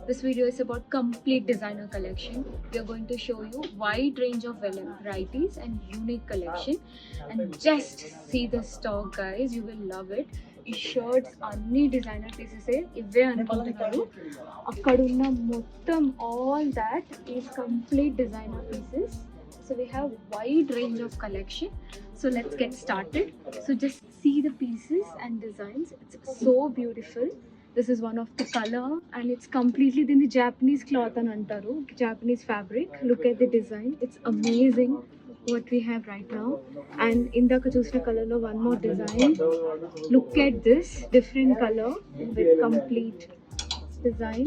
This video is about complete designer collection. We are going to show you wide range of varieties and unique collection. And just see the stock, guys. You will love it. ఈ shirts అన్ని designer pieces ఇవే అనుకుంటున్నారు. అక్కడ ఉన్న మొత్తం all that is complete designer pieces. So we have wide range of collection. So let's get started. So just see the pieces and designs. It's so beautiful. This is one of the color and it's completely in the Japanese cloth and antaru, Japanese fabric. Look at the design. It's amazing what we have right now. And in the chusna color lo one more design. Look at this different color with complete design.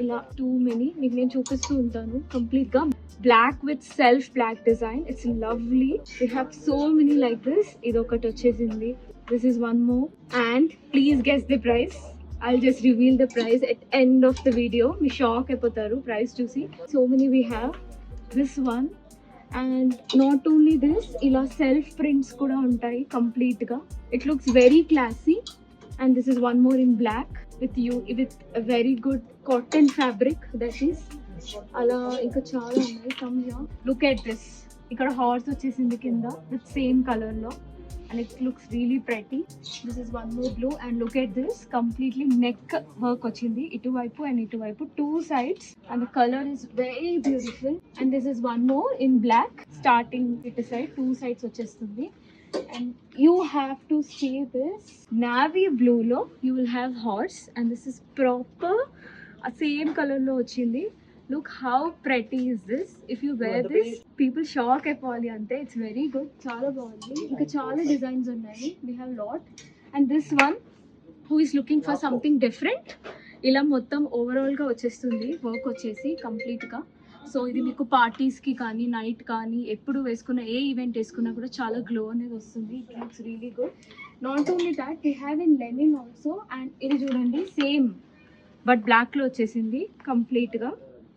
ఇలా too many మీకు నేను చూపిస్తూ ఉంటాను. Complete గా black with self black design. It's lovely. We have so many like this. ఇది ఒకటి వచ్చేసింది. This is one more and please guess the price. I'll just reveal the price at end of the video. Me shock అయిపోతారు price చూసి. So many we have. This one and not only this, ఇలా self prints కూడా ఉంటాయి complete గా. It looks very classy. And this is one more in black with a very good cotton fabric. That is ala inka chaala unnai. Come here, look at this. Ikkada horse vachesindi kinda with same color lo and it looks really pretty. This is one more blue and look at this, completely neck work vachindi itu vaipu and itu vaipu, two sides, and the color is very beautiful. And this is one more in black, starting itu side, two sides vachestundi. And you have to see this navy blue lo you will have horse and this is proper same color lo ochindi. Look how pretty is this. If you wear this people shock అయిపోవాలి ante. It's very good. చాలా బాగుంది. ఇంకా చాలా designs ఉన్నాయి. We have lot. And this one who is looking for something different, ఇలా మొత్తం overall గా వచ్చేస్తుంది వర్క్ వచ్చేసి కంప్లీట్ గా. సో ఇది మీకు పార్టీస్కి కానీ నైట్ కానీ ఎప్పుడు వేసుకున్న ఏ ఈవెంట్ వేసుకున్నా కూడా చాలా గ్లో అనేది వస్తుంది. It looks really good. Not only that we have in linen also. And ఇది చూడండి సేమ్ బట్ బ్లాక్లో వచ్చేసింది కంప్లీట్గా.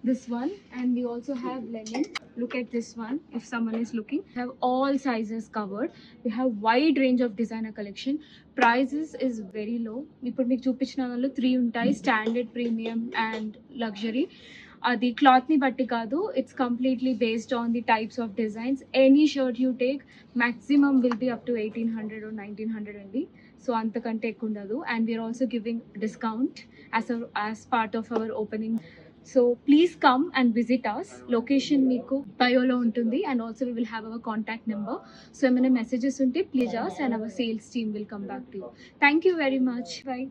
This one and we also have linen. Look at this one if someone is looking. Have all sizes covered. We have wide range of designer collection. Prices is very low. ఇప్పుడు మీకు చూపించిన వాళ్ళు 3 ఉంటాయి, standard, premium and luxury. The cloth ni batti kaadu, it's completely based on the types of designs. Any shirt you take maximum will be up to 1800 or 1900 andi. So antakante ekku undadu. And we are also giving discount as part of our opening. So please come and visit us. Location meeku bio lo untundi and also we will have our contact number. So emana messages unte please us and our sales team will come back to you. Thank you very much. Bye.